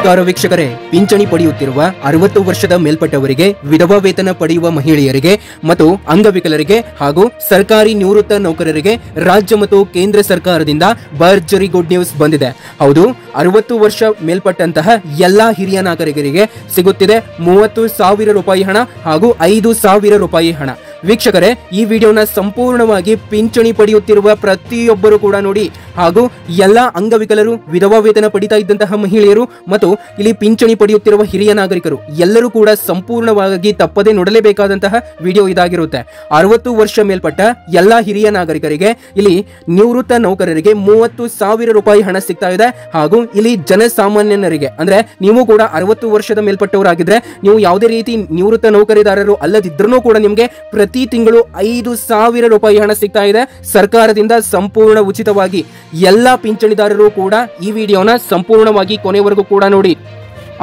ನಮಸ್ಕಾರ ವೀಕ್ಷಕರೇ, ಪಿಂಚಣಿ ಪಡೆಯುತ್ತಿರುವ 60 ವರ್ಷದ ಮೇಲ್ಪಟ್ಟವರಿಗೆ, ವಿಧವಾ ವೇತನ ಪಡೆಯುವ ಮಹಿಳೆಯರಿಗೆ ಮತ್ತು ಅಂಗವಿಕಲರಿಗೆ ಹಾಗೂ ಸರ್ಕಾರಿ ನಿವೃತ್ತ ನೌಕರರಿಗೆ ರಾಜ್ಯ ಮತ್ತು ಕೇಂದ್ರ ಸರ್ಕಾರದಿಂದ ಭರ್ಜರಿ ಗುಡ್ ನ್ಯೂಸ್ ಬಂದಿದೆ. ಹೌದು, 60 ವರ್ಷ ಮೇಲ್ಪಟ್ಟಂತಹ ಎಲ್ಲಾ ಹಿರಿಯ ನಾಗರಿಕರಿಗೆ ಸಿಗುತ್ತಿದೆ 30,000 ರೂಪಾಯಿ ಹಣ ಹಾಗೂ 5,000 ರೂಪಾಯಿ ಹಣ. ವೀಕ್ಷಕರೇ, ಈ ವಿಡಿಯೋನ ಸಂಪೂರ್ಣವಾಗಿ ಪಿಂಚಣಿ ಪಡೆಯುತ್ತಿರುವ ಪ್ರತಿಯೊಬ್ಬರು ಕೂಡ ನೋಡಿ, ಹಾಗೂ ಎಲ್ಲ ಅಂಗವಿಕಲರು, ವಿಧವಾ ವೇತನ ಪಡಿತಾ ಇದ್ದಂತಹ ಮಹಿಳೆಯರು ಮತ್ತು ಇಲ್ಲಿ ಪಿಂಚಣಿ ಪಡೆಯುತ್ತಿರುವ ಹಿರಿಯ ನಾಗರಿಕರು ಎಲ್ಲರೂ ಕೂಡ ಸಂಪೂರ್ಣವಾಗಿ ತಪ್ಪದೆ ನೋಡಲೇಬೇಕಾದಂತಹ ವಿಡಿಯೋ ಇದಾಗಿರುತ್ತೆ. 60 ವರ್ಷ ಮೇಲ್ಪಟ್ಟ ಎಲ್ಲ ಹಿರಿಯ ನಾಗರಿಕರಿಗೆ, ಇಲ್ಲಿ ನಿವೃತ್ತ ನೌಕರರಿಗೆ 30,000 ರೂಪಾಯಿ ಹಣ ಸಿಗ್ತಾ ಇದೆ. ಹಾಗೂ ಇಲ್ಲಿ ಜನಸಾಮಾನ್ಯರಿಗೆ, ಅಂದ್ರೆ ನೀವು ಕೂಡ 60 ವರ್ಷದ ಮೇಲ್ಪಟ್ಟವರಾಗಿದ್ರೆ, ನೀವು ಯಾವುದೇ ರೀತಿ ನಿವೃತ್ತ ನೌಕರಿದಾರರು ಅಲ್ಲದಿದ್ರೂ ಕೂಡ ನಿಮಗೆ ಪ್ರತಿ ತಿಂಗಳು 5,000 ರೂಪಾಯಿ ಹಣ ಸಿಗ್ತಾ ಇದೆ ಸರ್ಕಾರದಿಂದ, ಸಂಪೂರ್ಣ ಉಚಿತವಾಗಿ. ಎಲ್ಲಾ ಪಿಂಚಣಿದಾರರು ಕೂಡ ಈ ವಿಡಿಯೋನ ಸಂಪೂರ್ಣವಾಗಿ ಕೊನೆವರೆಗೂ ಕೂಡ ನೋಡಿ.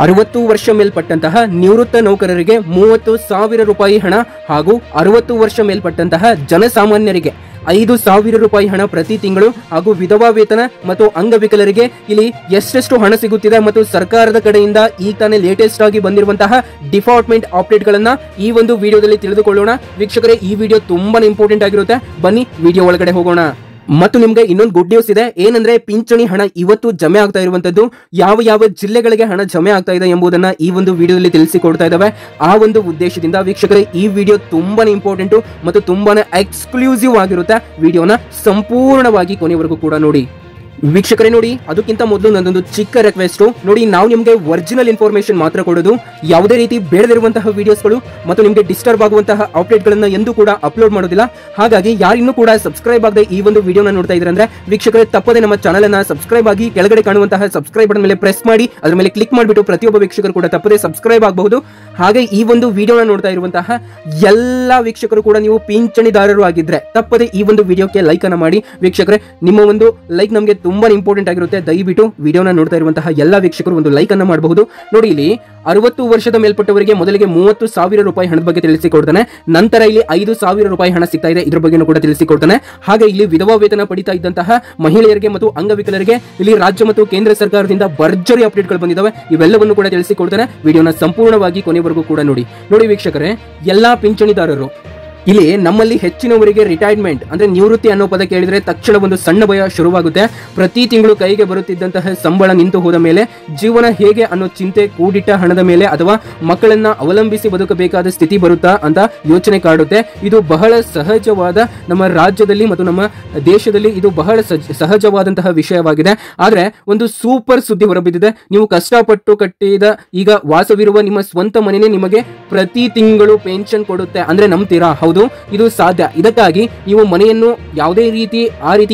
60 ವರ್ಷ ಮೇಲ್ಪಟ್ಟಂತಹ ನಿವೃತ್ತ ನೌಕರರಿಗೆ 30,000 ರೂಪಾಯಿ ಹಣ ಹಾಗೂ 60 ವರ್ಷ ಮೇಲ್ಪಟ್ಟಂತಹ ಜನಸಾಮಾನ್ಯರಿಗೆ 5,000 ರೂಪಾಯಿ ಹಣ ಪ್ರತಿ ತಿಂಗಳು, ಹಾಗೂ ವಿಧವಾ ವೇತನ ಮತ್ತು ಅಂಗವಿಕಲರಿಗೆ ಇಲ್ಲಿ ಎಷ್ಟೆಷ್ಟು ಹಣ ಸಿಗುತ್ತಿದೆ ಮತ್ತು ಸರ್ಕಾರದ ಕಡೆಯಿಂದ ಈಗ ತಾನೇ ಲೇಟೆಸ್ಟ್ ಆಗಿ ಬಂದಿರುವಂತಹ ಡಿಪಾರ್ಟ್ಮೆಂಟ್ ಅಪ್ಡೇಟ್ ಗಳನ್ನ ಈ ಒಂದು ವಿಡಿಯೋದಲ್ಲಿ ತಿಳಿದುಕೊಳ್ಳೋಣ. ವೀಕ್ಷಕರೇ, ಈ ವಿಡಿಯೋ ತುಂಬಾನೇ ಇಂಪಾರ್ಟೆಂಟ್ ಆಗಿರುತ್ತೆ. ಬನ್ನಿ ವಿಡಿಯೋ ಒಳಗಡೆ ಹೋಗೋಣ. ಮತ್ತು ನಿಮ್ಗೆ ಇನ್ನೊಂದು ಗುಡ್ ನ್ಯೂಸ್ ಇದೆ. ಏನಂದ್ರೆ, ಪಿಂಚಣಿ ಹಣ ಇವತ್ತು ಜಮೆ ಆಗ್ತಾ ಇರುವಂತದ್ದು, ಯಾವ ಜಿಲ್ಲೆಗಳಿಗೆ ಹಣ ಜಮೆ ಆಗ್ತಾ ಇದೆ ಎಂಬುದನ್ನ ಈ ಒಂದು ವಿಡಿಯೋದಲ್ಲಿ ತಿಳಿಸಿಕೊಡ್ತಾ ಇದ್ದಾವೆ. ಆ ಒಂದು ಉದ್ದೇಶದಿಂದ ವೀಕ್ಷಕರೇ, ಈ ವಿಡಿಯೋ ತುಂಬಾನೇ ಇಂಪಾರ್ಟೆಂಟ್ ಮತ್ತು ತುಂಬಾನೇ ಎಕ್ಸ್ಕ್ಲೂಸಿವ್ ಆಗಿರುತ್ತೆ. ವಿಡಿಯೋನ ಸಂಪೂರ್ಣವಾಗಿ ಕೊನೆವರೆಗೂ ಕೂಡ ನೋಡಿ. ವೀಕ್ಷಕರೇ ನೋಡಿ, ಅದಕ್ಕಿಂತ ಮೊದಲು ನನ್ನೊಂದು ಚಿಕ್ಕ ರಿಕ್ವೆಸ್ಟ್ ನೋಡಿ, ನಾವು ನಿಮಗೆ ಒರಿಜಿನಲ್ ಇನ್ಫಾರ್ಮೇಶನ್ ಮಾತ್ರ ಕೊಡೋದು, ಯಾವುದೇ ರೀತಿ ಬೇಡದಿರುವಂತಹ ವಿಡಿಯೋಸ್ಗಳು ಮತ್ತು ನಿಮಗೆ ಡಿಸ್ಟರ್ಬ್ ಆಗುವಂತಹ ಅಪ್ಡೇಟ್ ಗಳನ್ನ ಎಂದೂ ಕೂಡ ಅಪ್ಲೋಡ್ ಮಾಡೋದಿಲ್ಲ. ಹಾಗಾಗಿ ಯಾರಿನ್ನೂ ಕೂಡ ಸಬ್ಸ್ಕ್ರೈಬ್ ಆಗದೆ ಈ ಒಂದು ವಿಡಿಯೋನ ನೋಡ್ತಾ ಇದ್ರೆ ಅಂದ್ರೆ, ವೀಕ್ಷಕರೇ ತಪ್ಪದೆ ನಮ್ಮ ಚಾನಲ್ ಅನ್ನ ಸಬ್ಸ್ಕ್ರೈಬ್ ಆಗಿ, ಕೆಳಗಡೆ ಕಾಣುವಂತಹ ಸಬ್ಸ್ಕ್ರೈಬ್ ಬಟನ್ ಮೇಲೆ ಪ್ರೆಸ್ ಮಾಡಿ, ಅದರ ಮೇಲೆ ಕ್ಲಿಕ್ ಮಾಡಿಬಿಟ್ಟು ಪ್ರತಿಯೊಬ್ಬ ವೀಕ್ಷಕರು ಕೂಡ ತಪ್ಪದೆ ಸಬ್ಸ್ಕ್ರೈಬ್ ಆಗಬಹುದು. ಹಾಗೆ ಈ ಒಂದು ವಿಡಿಯೋನ ನೋಡ್ತಾ ಇರುವಂತಹ ಎಲ್ಲಾ ವೀಕ್ಷಕರು ಕೂಡ ನೀವು ಪಿಂಚಣಿದಾರರು ಆಗಿದ್ರೆ ತಪ್ಪದೆ ಈ ಒಂದು ವಿಡಿಯೋಕ್ಕೆ ಲೈಕ್ ಅನ್ನ ಮಾಡಿ. ವೀಕ್ಷಕರೇ, ನಿಮ್ಮ ಒಂದು ಲೈಕ್ ನಮಗೆ ತುಂಬಾ ಇಂಪಾರ್ಟೆಂಟ್ ಆಗಿರುತ್ತೆ. ದಯವಿಟ್ಟು ವಿಡಿಯೋನ ನೋಡ್ತಾ ಇರುವಂತಹ ಎಲ್ಲಾ ವೀಕ್ಷಕರು ಒಂದು ಲೈಕ್ ಅನ್ನ ಮಾಡಬಹುದು. ನೋಡಿ, ಇಲ್ಲಿ 60 ವರ್ಷದ ಮೇಲ್ಪಟ್ಟವರಿಗೆ ಮೊದಲಿಗೆ 30,000 ರೂಪಾಯಿ ಹಣದ ಬಗ್ಗೆ ತಿಳಿಸಿಕೊಡ್ತಾನೆ. ನಂತರ ಇಲ್ಲಿ 5,000 ರೂಪಾಯಿ ಹಣ ಸಿಗ್ತಾ ಇದೆ, ಇದ್ರ ಬಗ್ಗೆ ಕೂಡ ತಿಳಿಸಿಕೊಡ್ತಾನೆ. ಹಾಗೆ ಇಲ್ಲಿ ವಿಧವಾ ವೇತನ ಪಡಿತಾ ಇದ್ದಂತಹ ಮಹಿಳೆಯರಿಗೆ ಮತ್ತು ಅಂಗವಿಕಲರಿಗೆ ಇಲ್ಲಿ ರಾಜ್ಯ ಮತ್ತು ಕೇಂದ್ರ ಸರ್ಕಾರದಿಂದ ಭರ್ಜರಿ ಅಪ್ಡೇಟ್ ಗಳು ಬಂದಿದ್ದಾವೆ. ಇವೆಲ್ಲವನ್ನು ಕೂಡ ತಿಳಿಸಿಕೊಡ್ತಾನೆ. ವಿಡಿಯೋನ ಸಂಪೂರ್ಣವಾಗಿ ಕೊನೆವರೆಗೂ ಕೂಡ ನೋಡಿ. ವೀಕ್ಷಕರೇ, ಎಲ್ಲಾ ಪಿಂಚಣಿದಾರರು, ಇಲ್ಲಿ ನಮ್ಮಲ್ಲಿ ಹೆಚ್ಚಿನವರಿಗೆ ರಿಟೈರ್ಮೆಂಟ್ ಅಂದ್ರೆ ನಿವೃತ್ತಿ ಅನ್ನೋ ಪದ ಕೇಳಿದ್ರೆ ತಕ್ಷಣ ಒಂದು ಸಣ್ಣ ಭಯ ಶುರುವಾಗುತ್ತೆ. ಪ್ರತಿ ತಿಂಗಳು ಕೈಗೆ ಬರುತ್ತಿದ್ದಂತಹ ಸಂಬಳ ನಿಂತು ಹೋದ ಮೇಲೆ ಜೀವನ ಹೇಗೆ ಅನ್ನೋ ಚಿಂತೆ, ಕೂಡಿಟ್ಟ ಹಣದ ಮೇಲೆ ಅಥವಾ ಮಕ್ಕಳನ್ನ ಅವಲಂಬಿಸಿ ಬದುಕಬೇಕಾದ ಸ್ಥಿತಿ ಬರುತ್ತಾ ಅಂತ ಯೋಚನೆ ಕಾಡುತ್ತೆ. ಇದು ಬಹಳ ಸಹಜವಾದ, ನಮ್ಮ ರಾಜ್ಯದಲ್ಲಿ ಮತ್ತು ನಮ್ಮ ದೇಶದಲ್ಲಿ ಇದು ಬಹಳ ಸಹಜವಾದಂತಹ ವಿಷಯವಾಗಿದೆ. ಆದ್ರೆ ಒಂದು ಸೂಪರ್ ಸುದ್ದಿ ಹೊರಬಿದ್ದಿದೆ. ನೀವು ಕಷ್ಟಪಟ್ಟು ಕಟ್ಟಿದ ಈಗ ವಾಸವಿರುವ ನಿಮ್ಮ ಸ್ವಂತ ಮನೆಯೇ ನಿಮಗೆ ಪ್ರತಿ ತಿಂಗಳು ಪೆನ್ಷನ್ ಕೊಡುತ್ತೆ ಅಂದ್ರೆ ನಂಬ್ತೀರಾ? ಹೌದು, ಇದು ಸಾಧ್ಯ. ಇದಕ್ಕಾಗಿ ನೀವು ಮನೆಯನ್ನು ಯಾವುದೇ ರೀತಿ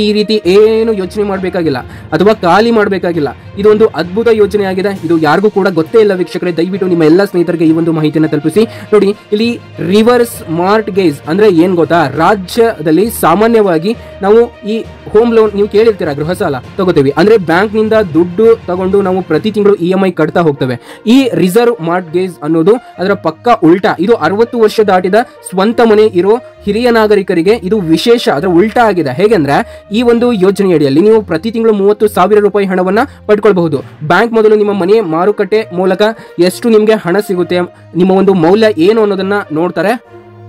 ಈ ರೀತಿ ಏನು ಯೋಚನೆ ಮಾಡಬೇಕಾಗಿಲ್ಲ ಅಥವಾ ಖಾಲಿ ಮಾಡಬೇಕಾಗಿಲ್ಲ. ಇದು ಒಂದು ಅದ್ಭುತ ಯೋಜನೆ ಆಗಿದೆ. ಇದು ಯಾರಿಗೂ ಕೂಡ ಗೊತ್ತೇ ಇಲ್ಲ. ವೀಕ್ಷಕರೇ, ದಯವಿಟ್ಟು ನಿಮ್ಮ ಎಲ್ಲ ಸ್ನೇಹಿತರಿಗೆ ಈ ಒಂದು ಮಾಹಿತಿಯನ್ನು ತಲುಪಿಸಿ. ನೋಡಿ, ಇಲ್ಲಿ ರಿವರ್ಸ್ ಮಾರ್ಟ್ಗೇಜ್ ಅಂದ್ರೆ ಏನ್ ಗೊತ್ತಾ? ರಾಜ್ಯದಲ್ಲಿ ಸಾಮಾನ್ಯವಾಗಿ ನಾವು ಈ ಹೋಮ್ ಲೋನ್, ನೀವು ಕೇಳಿರ್ತೀರಾ, ಗೃಹ ಸಾಲ ತಗೋತೀವಿ ಅಂದ್ರೆ ಬ್ಯಾಂಕ್ ನಿಂದ ದುಡ್ಡು ತಗೊಂಡು ನಾವು ಪ್ರತಿ ತಿಂಗಳು EMI ಕಟ್ತಾ ಹೋಗ್ತೇವೆ. ಈ ರಿಸರ್ವ್ ಮಾರ್ಟ್ಗೇಜ್ ಅನ್ನೋದು ಅದರ ಪಕ್ಕ ಉಲ್ಟಾ. ಇದು 60 ವರ್ಷ ದಾಟಿದ ಸ್ವಂತ ಮನೆ ಇರೋ ಹಿರಿಯ ನಾಗರಿಕರಿಗೆ ಇದು ವಿಶೇಷ, ಅದರ ಉಲ್ಟಾ ಆಗಿದೆ. ಹೇಗೆಂದ್ರೆ, ಈ ಒಂದು ಯೋಜನೆಯಡಿಯಲ್ಲಿ ನೀವು ಪ್ರತಿ ತಿಂಗಳು 30,000 ರೂಪಾಯಿ ಹಣವನ್ನ ಪಡ್ಕೊಳ್ಬಹುದು. ಬ್ಯಾಂಕ್ ಮೊದಲು ನಿಮ್ಮ ಮನೆ ಮಾರುಕಟ್ಟೆ ಮೂಲಕ ಎಷ್ಟು ನಿಮ್ಗೆ ಹಣ ಸಿಗುತ್ತೆ, ನಿಮ್ಮ ಒಂದು ಮೌಲ್ಯ ಏನು ಅನ್ನೋದನ್ನ ನೋಡ್ತಾರೆ.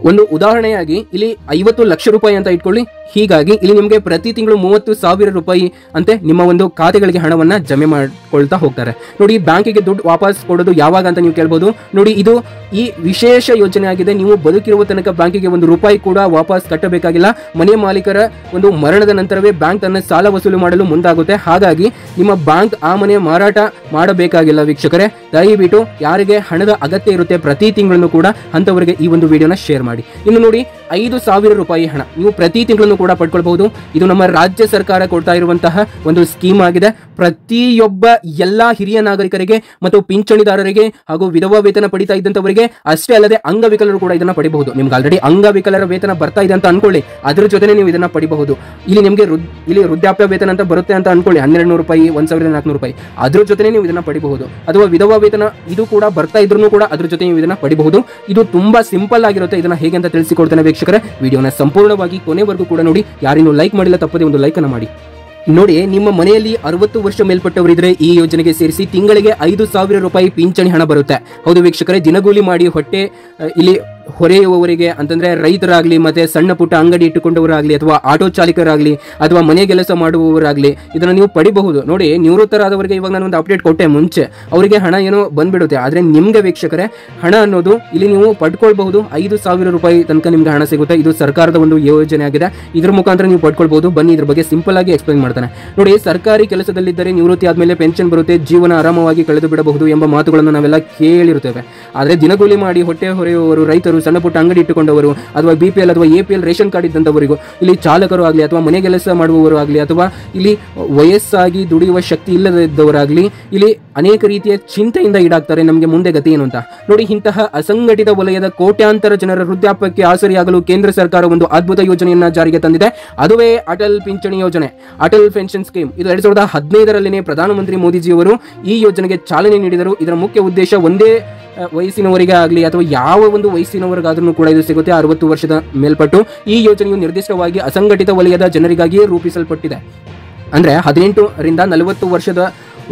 ಒಂದು ಉದಾಹರಣೆಯಾಗಿ ಇಲ್ಲಿ 50 ಲಕ್ಷ ರೂಪಾಯಿ ಅಂತ ಇಟ್ಕೊಳ್ಳಿ. ಹೀಗಾಗಿ ಇಲ್ಲಿ ನಿಮಗೆ ಪ್ರತಿ ತಿಂಗಳು 30,000 ರೂಪಾಯಿ ಅಂತೆ ನಿಮ್ಮ ಒಂದು ಖಾತೆಗಳಿಗೆ ಹಣವನ್ನ ಜಮೆ ಮಾಡ್ಕೊಳ್ತಾ ಹೋಗ್ತಾರೆ. ನೋಡಿ, ಬ್ಯಾಂಕಿಗೆ ದುಡ್ಡು ವಾಪಸ್ ಕೊಡೋದು ಯಾವಾಗ ಅಂತ ನೀವು ಕೇಳ್ಬೋದು. ನೋಡಿ, ಇದು ಈ ವಿಶೇಷ ಯೋಜನೆ ಆಗಿದೆ. ನೀವು ಬದುಕಿರುವ ತನಕ ಬ್ಯಾಂಕಿಗೆ 1 ರೂಪಾಯಿ ಕೂಡ ವಾಪಸ್ ಕಟ್ಟಬೇಕಾಗಿಲ್ಲ. ಮನೆ ಮಾಲೀಕರ ಒಂದು ಮರಣದ ನಂತರವೇ ಬ್ಯಾಂಕ್ ತನ್ನ ಸಾಲ ವಸೂಲು ಮಾಡಲು ಮುಂದಾಗುತ್ತೆ. ಹಾಗಾಗಿ ನಿಮ್ಮ ಬ್ಯಾಂಕ್ ಆ ಮನೆ ಮಾರಾಟ ಮಾಡಬೇಕಾಗಿಲ್ಲ. ವೀಕ್ಷಕರೇ, ದಯವಿಟ್ಟು ಯಾರಿಗೆ ಹಣದ ಅಗತ್ಯ ಇರುತ್ತೆ ಪ್ರತಿ ತಿಂಗಳನ್ನು ಕೂಡ ಅಂತವರಿಗೆ ಈ ಒಂದು ವಿಡಿಯೋನ ಶೇರ್ ಮಾಡಿ. ಇನ್ನು ನೋಡಿ, 5,000 ರೂಪಾಯಿ ಹಣ ನೀವು ಪ್ರತಿ ತಿಂಗಳನ್ನು ಕೂಡ ಪಡ್ಕೊಳ್ಬಹುದು. ಇದು ನಮ್ಮ ರಾಜ್ಯ ಸರ್ಕಾರ ಕೊಡ್ತಾ ಇರುವಂತಹ ಒಂದು ಸ್ಕೀಮ್ ಆಗಿದೆ. ಪ್ರತಿಯೊಬ್ಬ ಎಲ್ಲಾ ಹಿರಿಯ ನಾಗರಿಕರಿಗೆ ಮತ್ತು ಪಿಂಚಣಿದಾರರಿಗೆ ಹಾಗೂ ವಿಧವಾ ವೇತನ ಪಡಿತಾ ಇದ್ದಂತವರಿಗೆ ಅಷ್ಟೇ ಅಲ್ಲದೆ ಅಂಗವಿಕಲರು ಕೂಡ ಇದನ್ನ ಪಡಿಬಹುದು. ನಿಮ್ಗೆ ಆಲ್ರೆಡಿ ಅಂಗವಿಕಲರ ವೇತನ ಬರ್ತಾ ಇದೆ ಅಂತ ಅನ್ಕೊಳ್ಳಿ, ಅದ್ರ ಜೊತೆ ನೀವು ಇದನ್ನ ಪಡಿಬಹುದು. ಇಲ್ಲಿ ನಿಮಗೆ ಇಲ್ಲಿ ವೃದ್ಧಾಪ್ಯ ವೇತನ ಅಂತ ಬರುತ್ತೆ ಅಂತ ಅನ್ಕೊಳ್ಳಿ, 1,200 ರೂಪಾಯಿ, 1,400 ರೂಪಾಯಿ, ಅದ್ರ ಜೊತೆ ನೀವು ಇದನ್ನ ಪಡಿಬಹುದು. ಅಥವಾ ವಿಧವಾ ವೇತನ ಇದು ಕೂಡ ಬರ್ತಾ ಇದ್ರೂ ಕೂಡ ಅದ್ರ ಜೊತೆ ನೀವು ಇದನ್ನ ಪಡಿಬಹುದು. ಇದು ತುಂಬಾ ಸಿಂಪಲ್ ಆಗಿರುತ್ತೆ. ಇದನ್ನ ಹೇಗೆ ಅಂತ ತಿಳಿಸಿಕೊಡ್ತೇನೆ ವೀಕ್ಷಕರೇ. ವಿಡಿಯೋನ ಸಂಪೂರ್ಣವಾಗಿ ಕೊನೆವರೆಗೂ ಕೂಡ ನೋಡಿ. ಯಾರಿನ್ನೂ ಲೈಕ್ ಮಾಡಿಲ್ಲ ತಪ್ಪದೆ ಒಂದು ಲೈಕ್ ಅನ್ನ ಮಾಡಿ. ನೋಡಿ, ನಿಮ್ಮ ಮನೆಯಲ್ಲಿ 60 ವರ್ಷ ಮೇಲ್ಪಟ್ಟವರಿದ್ರೆ ಈ ಯೋಜನೆಗೆ ಸೇರಿಸಿ ತಿಂಗಳಿಗೆ 5,000 ರೂಪಾಯಿ ಪಿಂಚಣಿ ಹಣ ಬರುತ್ತೆ. ಹೌದು ವೀಕ್ಷಕರೇ, ದಿನಗೂಲಿ ಮಾಡಿ ಹೊಟ್ಟೆ ಇಲ್ಲಿ ಹೊರೆಯುವವರಿಗೆ ಅಂತಂದ್ರೆ ರೈತರಾಗ್ಲಿ, ಮತ್ತೆ ಸಣ್ಣ ಪುಟ್ಟ ಅಂಗಡಿ ಇಟ್ಟುಕೊಂಡವರಾಗ್ಲಿ, ಅಥವಾ ಆಟೋ ಚಾಲಕರಾಗ್ಲಿ, ಅಥವಾ ಮನೆ ಕೆಲಸ ಮಾಡುವವರಾಗ್ಲಿ ಇದನ್ನ ನೀವು ಪಡಿಬಹುದು. ನೋಡಿ, ನಿವೃತ್ತರಾದವರಿಗೆ ಇವಾಗ ನಾನು ಒಂದು ಅಪ್ಡೇಟ್ ಕೊಟ್ಟೆ ಮುಂಚೆ, ಅವರಿಗೆ ಹಣ ಏನೋ ಬಂದ್ಬಿಡುತ್ತೆ. ಆದ್ರೆ ನಿಮ್ಗೆ ವೀಕ್ಷಕರೇ ಹಣ ಅನ್ನೋದು ಇಲ್ಲಿ ನೀವು ಪಡ್ಕೊಳ್ಬಹುದು. 5,000 ರೂಪಾಯಿ ತನಕ ನಿಮ್ಗೆ ಹಣ ಸಿಗುತ್ತೆ. ಇದು ಸರ್ಕಾರದ ಒಂದು ಯೋಜನೆ ಆಗಿದೆ. ಇದ್ರ ಮುಖಾಂತರ ನೀವು ಪಡ್ಕೊಳ್ಬಹುದು. ಬನ್ನಿ ಇದ್ರ ಬಗ್ಗೆ ಸಿಂಪಲ್ ಆಗಿ ಎಕ್ಸ್ಪ್ಲೈನ್ ಮಾಡ್ತಾನೆ. ನೋಡಿ, ಸರ್ಕಾರಿ ಕೆಲಸದಲ್ಲಿದ್ದರೆ ನಿವೃತ್ತಿ ಆದ್ಮೇಲೆ ಪೆನ್ಷನ್ ಬರುತ್ತೆ, ಜೀವನ ಆರಾಮವಾಗಿ ಕಳೆದು ಬಿಡಬಹುದು ಎಂಬ ಮಾತುಗಳನ್ನು ನಾವೆಲ್ಲ ಕೇಳಿರುತ್ತೇವೆ. ಆದ್ರೆ ದಿನಗೂಲಿ ಮಾಡಿ ಹೊಟ್ಟೆ ಹೊರೆಯುವವರು, ರೈತರು, ಸಣ್ಣ ಪುಟ್ಟ ಅಂಗಡಿ ಇಟ್ಟುಕೊಂಡವರು, ಅಥವಾ BPL ಅಥವಾ APL ರೇಷನ್ ಕಾರ್ಡ್ ಇದ್ದಂಥವರಿಗೂ, ಇಲ್ಲಿ ಚಾಲಕರು ಆಗಲಿ, ಅಥವಾ ಮನೆ ಕೆಲಸ ಮಾಡುವವರು ಆಗಲಿ, ಅಥವಾ ಇಲ್ಲಿ ವಯಸ್ಸಾಗಿ ದುಡಿಯುವ ಶಕ್ತಿ ಇಲ್ಲದಿದ್ದವರಾಗಲಿ ಇಲ್ಲಿ ಅನೇಕ ರೀತಿಯ ಚಿಂತೆಯಿಂದ ಈಡಾಗ್ತಾರೆ. ನಮಗೆ ಮುಂದೆ ಗತಿ ಏನು ಅಂತ ನೋಡಿ. ಇಂತಹ ಅಸಂಘಟಿತ ವಲಯದ ಕೋಟ್ಯಾಂತರ ಜನರ ವೃದ್ಧಾಪ್ಯಕ್ಕೆ ಆಸರಿಯಾಗಲು ಕೇಂದ್ರ ಸರ್ಕಾರ ಒಂದು ಅದ್ಭುತ ಯೋಜನೆಯನ್ನ ಜಾರಿಗೆ ತಂದಿದೆ. ಅದುವೇ ಅಟಲ್ ಪಿಂಚಣಿ ಯೋಜನೆ, ಅಟಲ್ ಪೆನ್ಷನ್ ಸ್ಕೀಮ್. ಇದು 2015ರಲ್ಲಿನೇ ಪ್ರಧಾನಮಂತ್ರಿ ಮೋದಿಜಿಯವರು ಈ ಯೋಜನೆಗೆ ಚಾಲನೆ ನೀಡಿದರು. ಇದರ ಮುಖ್ಯ ಉದ್ದೇಶ ಒಂದೇ ವಯಸ್ಸಿನವರಿಗೆ ಆಗಲಿ ಅಥವಾ ಯಾವ ಒಂದು ವಯಸ್ಸಿನವರಿಗಾದ್ರೂ ಕೂಡ ಇದು ಸಿಗುತ್ತೆ, 60 ವರ್ಷದ ಮೇಲ್ಪಟ್ಟು. ಈ ಯೋಜನೆಯು ನಿರ್ದಿಷ್ಟವಾಗಿ ಅಸಂಘಟಿತ ವಲಯದ ಜನರಿಗಾಗಿಯೇ ರೂಪಿಸಲ್ಪಟ್ಟಿದೆ. ಅಂದ್ರೆ 18ರಿಂದ 40 ವರ್ಷದ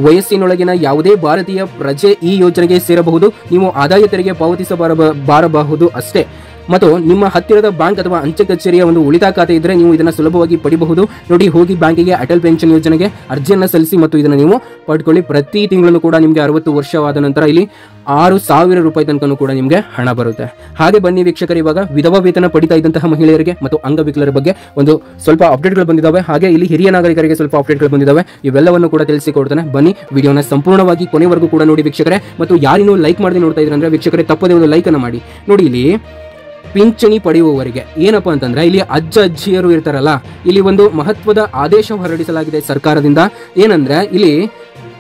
ವಯಸ್ಸಿನೊಳಗಿನ ಯಾವುದೇ ಭಾರತೀಯ ಪ್ರಜೆ ಈ ಯೋಜನೆಗೆ ಸೇರಬಹುದು. ನೀವು ಆದಾಯ ತೆರಿಗೆ ಪಾವತಿಸಬಾರಬಹುದು ಅಷ್ಟೇ. ಮತ್ತು ನಿಮ್ಮ ಹತ್ತಿರದ ಬ್ಯಾಂಕ್ ಅಥವಾ ಅಂಚೆ ಕಚೇರಿಯ ಒಂದು ಉಳಿತಾಯ ಖಾತೆ ಇದ್ದರೆ ನೀವು ಇದನ್ನು ಸುಲಭವಾಗಿ ಪಡಿಬಹುದು. ನೋಡಿ, ಹೋಗಿ ಬ್ಯಾಂಕಿಗೆ ಅಟಲ್ ಪೆನ್ಷನ್ ಯೋಜನೆಗೆ ಅರ್ಜಿಯನ್ನು ಸಲ್ಲಿಸಿ ಮತ್ತು ಇದನ್ನು ನೀವು ಪಡ್ಕೊಳ್ಳಿ. ಪ್ರತಿ ತಿಂಗಳು ಕೂಡ ನಿಮಗೆ 60 ವರ್ಷವಾದ ನಂತರ ಇಲ್ಲಿ 6,000 ರೂಪಾಯಿ ತನಕ ಕೂಡ ನಿಮಗೆ ಹಣ ಬರುತ್ತೆ. ಹಾಗೆ ಬನ್ನಿ ವೀಕ್ಷಕರು, ಇವಾಗ ವಿಧವಾ ವೇತನ ಪಡಿತಾ ಇದ್ದಂತಹ ಮಹಿಳೆಯರಿಗೆ ಮತ್ತು ಅಂಗವಿಕಲರ ಬಗ್ಗೆ ಒಂದು ಸ್ವಲ್ಪ ಅಪ್ಡೇಟ್ಗಳು ಬಂದಿದ್ದಾವೆ. ಹಾಗೆ ಇಲ್ಲಿ ಹಿರಿಯ ನಾಗರಿಕರಿಗೆ ಸ್ವಲ್ಪ ಅಪ್ಡೇಟ್ಗಳು ಬಂದಿದ್ದಾವೆ. ಇವೆಲ್ಲವನ್ನು ಕೂಡ ತಿಳಿಸಿಕೊಡ್ತಾನೆ. ಬನ್ನಿ ವಿಡಿಯೋನ ಸಂಪೂರ್ಣವಾಗಿ ಕೊನೆವರೆಗೂ ಕೂಡ ನೋಡಿ ವೀಕ್ಷಕರೇ. ಮತ್ತು ಯಾರಿನೂ ಲೈಕ್ ಮಾಡದೆ ನೋಡ್ತಾ ಇದ್ರೆ ಅಂದ್ರೆ ವೀಕ್ಷಕರೇ ತಪ್ಪದೇ ಒಂದು ಲೈಕ್ ಅನ್ನು ಮಾಡಿ. ನೋಡಿ, ಇಲ್ಲಿ ಪಿಂಚಣಿ ಪಡೆಯುವವರಿಗೆ ಏನಪ್ಪಾ ಅಂತಂದ್ರೆ ಇಲ್ಲಿ ಅಜ್ಜಿಯರು ಇರ್ತಾರಲ್ಲ, ಇಲ್ಲಿ ಒಂದು ಮಹತ್ವದ ಆದೇಶ ಹೊರಡಿಸಲಾಗಿದೆ ಸರ್ಕಾರದಿಂದ. ಏನಂದ್ರೆ ಇಲ್ಲಿ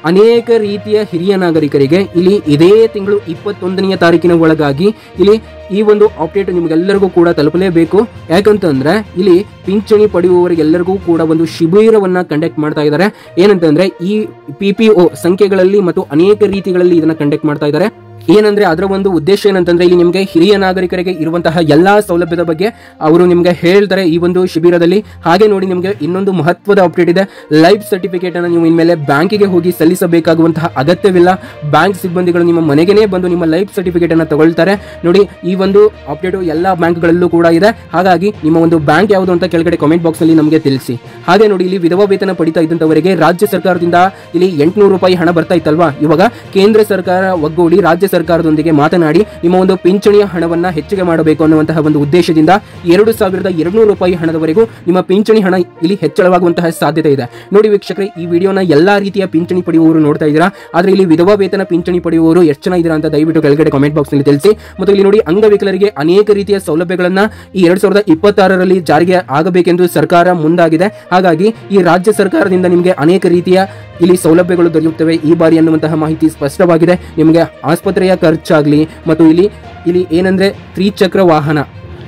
ಅನೇಕ ರೀತಿಯ ಹಿರಿಯ ನಾಗರಿಕರಿಗೆ ಇಲ್ಲಿ ಇದೇ ತಿಂಗಳು 21ನೇ ತಾರೀಕಿನ ಒಳಗಾಗಿ ಇಲ್ಲಿ ಈ ಒಂದು ಅಪ್ಡೇಟ್ ನಿಮಗೆಲ್ಲರಿಗೂ ಕೂಡ ತಲುಪಲೇಬೇಕು. ಯಾಕಂತಂದ್ರೆ ಇಲ್ಲಿ ಪಿಂಚಣಿ ಪಡೆಯುವವರಿಗೆಲ್ಲರಿಗೂ ಕೂಡ ಒಂದು ಶಿಬಿರವನ್ನ ಕಂಡಕ್ಟ್ ಮಾಡ್ತಾ ಇದ್ದಾರೆ. ಏನಂತಂದ್ರೆ ಈ PPO ಸಂಖ್ಯೆಗಳಲ್ಲಿ ಮತ್ತು ಅನೇಕ ರೀತಿಗಳಲ್ಲಿ ಇದನ್ನ ಕಂಡಕ್ಟ್ ಮಾಡ್ತಾ ಇದ್ದಾರೆ. ಏನಂದ್ರೆ ಅದರ ಒಂದು ಉದ್ದೇಶ ಏನಂತಂದ್ರೆ ಇಲ್ಲಿ ನಿಮಗೆ ಹಿರಿಯ ನಾಗರಿಕರಿಗೆ ಇರುವಂತಹ ಎಲ್ಲಾ ಸೌಲಭ್ಯದ ಬಗ್ಗೆ ಅವರು ನಿಮ್ಗೆ ಹೇಳ್ತಾರೆ ಈ ಒಂದು ಶಿಬಿರದಲ್ಲಿ. ಹಾಗೆ ನೋಡಿ, ನಿಮಗೆ ಇನ್ನೊಂದು ಮಹತ್ವದ ಅಪ್ಡೇಟ್ ಇದೆ. ಲೈಫ್ ಸರ್ಟಿಫಿಕೇಟ್ ಅನ್ನು ನೀವು ಇನ್ಮೇಲೆ ಬ್ಯಾಂಕಿಗೆ ಹೋಗಿ ಸಲ್ಲಿಸಬೇಕಾಗುವಂತಹ ಅಗತ್ಯವಿಲ್ಲ. ಬ್ಯಾಂಕ್ ಸಿಬ್ಬಂದಿಗಳು ನಿಮ್ಮ ಮನೆಗೇ ಬಂದು ನಿಮ್ಮ ಲೈಫ್ ಸರ್ಟಿಫಿಕೇಟ್ ಅನ್ನು ತಗೊಳ್ತಾರೆ. ನೋಡಿ, ಈ ಒಂದು ಅಪ್ಡೇಟ್ ಎಲ್ಲಾ ಬ್ಯಾಂಕ್ಗಳಲ್ಲೂ ಕೂಡ ಇದೆ. ಹಾಗಾಗಿ ನಿಮ್ಮ ಒಂದು ಬ್ಯಾಂಕ್ ಯಾವುದು ಅಂತ ಕೆಳಗಡೆ ಕಾಮೆಂಟ್ ಬಾಕ್ಸ್ ನಲ್ಲಿ ನಮಗೆ ತಿಳಿಸಿ. ಹಾಗೆ ನೋಡಿ, ಇಲ್ಲಿ ವಿಧವಾ ವೇತನ ಪಡಿತಾ ಇದ್ದಂತವರಿಗೆ ರಾಜ್ಯ ಸರ್ಕಾರದಿಂದ ಇಲ್ಲಿ 800 ರೂಪಾಯಿ ಹಣ ಬರ್ತಾ ಇತ್ತಲ್ವಾ, ಇವಾಗ ಕೇಂದ್ರ ಸರ್ಕಾರ ಒಗ್ಗೂಡಿ ರಾಜ್ಯ ಸರ್ಕಾರದೊಂದಿಗೆ ಮಾತನಾಡಿ ನಿಮ್ಮ ಒಂದು ಪಿಂಚಣಿಯ ಹಣವನ್ನ ಹೆಚ್ಚಿಗೆ ಮಾಡಬೇಕು ಅನ್ನುವಂತಹ ಒಂದು ಉದ್ದೇಶದಿಂದ 2,200 ರೂಪಾಯಿ ಹಣದವರೆಗೂ ನಿಮ್ಮ ಪಿಂಚಣಿ ಹಣ ಇಲ್ಲಿ ಹೆಚ್ಚಳವಾಗುವಂತಹ ಸಾಧ್ಯತೆ ಇದೆ. ನೋಡಿ ವೀಕ್ಷಕರೇ, ಈ ವಿಡಿಯೋನ ಎಲ್ಲಾ ರೀತಿಯ ಪಿಂಚಣಿ ಪಡೆಯುವವರು ನೋಡ್ತಾ ಇದ್ದೀರಾ. ಆದ್ರೆ ಇಲ್ಲಿ ವಿಧವಾ ವೇತನ ಪಿಂಚಣಿ ಪಡೆಯುವವರು ಎಷ್ಟು ಜನ ಇದ್ದೀರಾ ಅಂತ ದಯವಿಟ್ಟು ಕೆಳಗಡೆ ಕಾಮೆಂಟ್ ಬಾಕ್ಸ್ ನಲ್ಲಿ ತಿಳಿಸಿ. ಮತ್ತು ಇಲ್ಲಿ ನೋಡಿ, ಅಂಗವಿಕಲರಿಗೆ ಅನೇಕ ರೀತಿಯ ಸೌಲಭ್ಯಗಳನ್ನ ಈ 2026ರಲ್ಲಿ ಜಾರಿಗೆ ಆಗಬೇಕೆಂದು ಸರ್ಕಾರ ಮುಂದಾಗಿದೆ. ಹಾಗಾಗಿ ಈ ರಾಜ್ಯ ಸರ್ಕಾರದಿಂದ ನಿಮಗೆ ಅನೇಕ ರೀತಿಯ ಇಲ್ಲಿ ಸೌಲಭ್ಯಗಳು ದೊರೆಯುತ್ತವೆ ಈ ಬಾರಿ ಅನ್ನುವಂತಹ ಮಾಹಿತಿ ಸ್ಪಷ್ಟವಾಗಿದೆ. ನಿಮಗೆ ಆಸ್ಪತ್ರೆಯ ಖರ್ಚಾಗ್ಲಿ ಮತ್ತು ಇಲ್ಲಿ ಏನಂದ್ರೆ ತ್ರಿಚಕ್ರ ವಾಹನ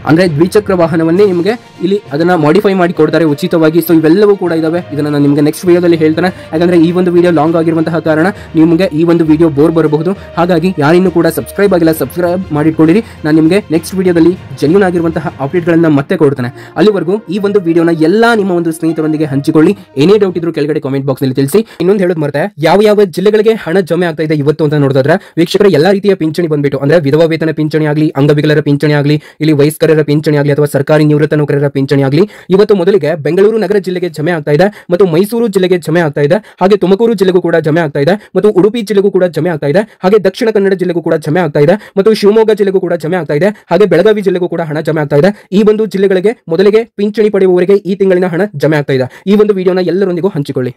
ಅಂದ್ರೆ ದ್ವಿಚಕ್ರ ವಾಹನವನ್ನೇ ನಿಮಗೆ ಇಲ್ಲಿ ಅದನ್ನ ಮಾಡಿಫೈ ಮಾಡಿ ಕೊಡ್ತಾರೆ ಉಚಿತವಾಗಿ. ಸೊ ಇವೆಲ್ಲವೂ ಕೂಡ ಇದಾವೆ. ಇದನ್ನ ನಾನು ನಿಮಗೆ ನೆಕ್ಸ್ಟ್ ವಿಡಿಯೋದಲ್ಲಿ ಹೇಳ್ತಾನೆ. ಯಾಕಂದ್ರೆ ಈ ಒಂದು ವಿಡಿಯೋ ಲಾಂಗ್ ಆಗಿರುವಂತಹ ಕಾರಣ ನಿಮಗೆ ಈ ಒಂದು ವಿಡಿಯೋ ಬೋರ್ ಬರಬಹುದು. ಹಾಗಾಗಿ ಯಾರಿನ್ನೂ ಕೂಡ ಸಬ್ಸ್ಕ್ರೈಬ್ ಆಗಿಲ್ಲ, ಸಬ್ಸ್ಕ್ರೈಬ್ ಮಾಡಿಟ್ಕೊಂಡಿರಿ. ನಾನು ನಿಮಗೆ ನೆಕ್ಸ್ಟ್ ವಿಡಿಯೋದಲ್ಲಿ ಜೆನ್ಯೂನ್ ಆಗಿರುವಂತಹ ಅಪ್ಡೇಟ್ ಗಳನ್ನ ಮತ್ತೆ ಕೊಡ್ತಾನೆ. ಅಲ್ಲಿವರೆಗೂ ಈ ಒಂದು ವಿಡಿಯೋನ ಎಲ್ಲಾ ನಿಮ್ಮ ಒಂದು ಸ್ನೇಹಿತರೊಂದಿಗೆ ಹಂಚಿಕೊಳ್ಳಿ. ಏನೇ ಡೌಟ್ ಇದ್ರೂ ಕೆಳಗಡೆ ಕಾಮೆಂಟ್ ಬಾಕ್ಸ್ ನಲ್ಲಿ ತಿಳಿಸಿ. ಇನ್ನೊಂದು ಹೇಳೋದು ಮರ್ತೆ, ಯಾವ ಜಿಲ್ಲೆಗಳಿಗೆ ಹಣ ಜಮೆ ಆಗ್ತಾ ಇದೆ ಇವತ್ತು ಅಂತ ನೋಡಿದ್ರೆ ವೀಕ್ಷಕರ ಎಲ್ಲಾ ರೀತಿಯ ಪಿಂಚಣಿ ಬಂದ್ಬಿಟ್ಟು ಅಂದ್ರೆ ವಿಧವಾ ವೇತನ ಪಿಂಚಣಿ ಆಗಲಿ, ಅಂಗವಿಕಲರ ಪಿಂಚಣಿ ಆಗಲಿ, ಇಲ್ಲಿ ವಯಸ್ಕರ ಪಿಂಚಣಿ ಆಗಲಿ ಅಥವಾ ಸರ್ಕಾರಿ ನಿವೃತ್ತ ನೌಕರರ ಪಿಂಚಣಿ ಆಗಲಿ ಇವತ್ತು ಮೊದಲಿಗೆ ಬೆಂಗಳೂರು ನಗರ ಜಿಲ್ಲೆಗೆ ಜಮೆ ಆಗ್ತಾ ಇದೆ ಮತ್ತು ಮೈಸೂರು ಜಿಲ್ಲೆಗೆ ಜಮೆ ಆಗ್ತಾ ಇದೆ. ಹಾಗೆ ತುಮಕೂರು ಜಿಲ್ಲೆಗೂ ಕೂಡ ಜಮೆ ಆಗ್ತಾ ಇದೆ ಮತ್ತು ಉಡುಪಿ ಜಿಲ್ಲೆಗೂ ಕೂಡ ಜಮೆ ಆಗ್ತಾ ಇದೆ. ಹಾಗೆ ದಕ್ಷಿಣ ಕನ್ನಡ ಜಿಲ್ಲೆಗೂ ಕೂಡ ಜಮೆ ಆಗ್ತಾ ಇದೆ ಮತ್ತು ಶಿವಮೊಗ್ಗ ಜಿಲ್ಲೆಗೂ ಕೂಡ ಜಮೆ ಆಗ್ತಾ ಇದೆ. ಹಾಗೆ ಬೆಳಗಾವಿ ಜಿಲ್ಲೆಗೂ ಕೂಡ ಹಣ ಜಮೆ ಆಗ್ತಾ ಇದೆ. ಈ ಒಂದು ಜಿಲ್ಲೆಗಳಿಗೆ ಮೊದಲಿಗೆ ಪಿಂಚಣಿ ಪಡೆಯುವವರಿಗೆ ಈ ತಿಂಗಳಿನ ಹಣ ಜಮೆ ಆಗ್ತಾ ಇದೆ. ಈ ಒಂದು ವಿಡಿಯೋನ ಎಲ್ಲರೊಂದಿಗೂ ಹಂಚಿಕೊಳ್ಳಿ.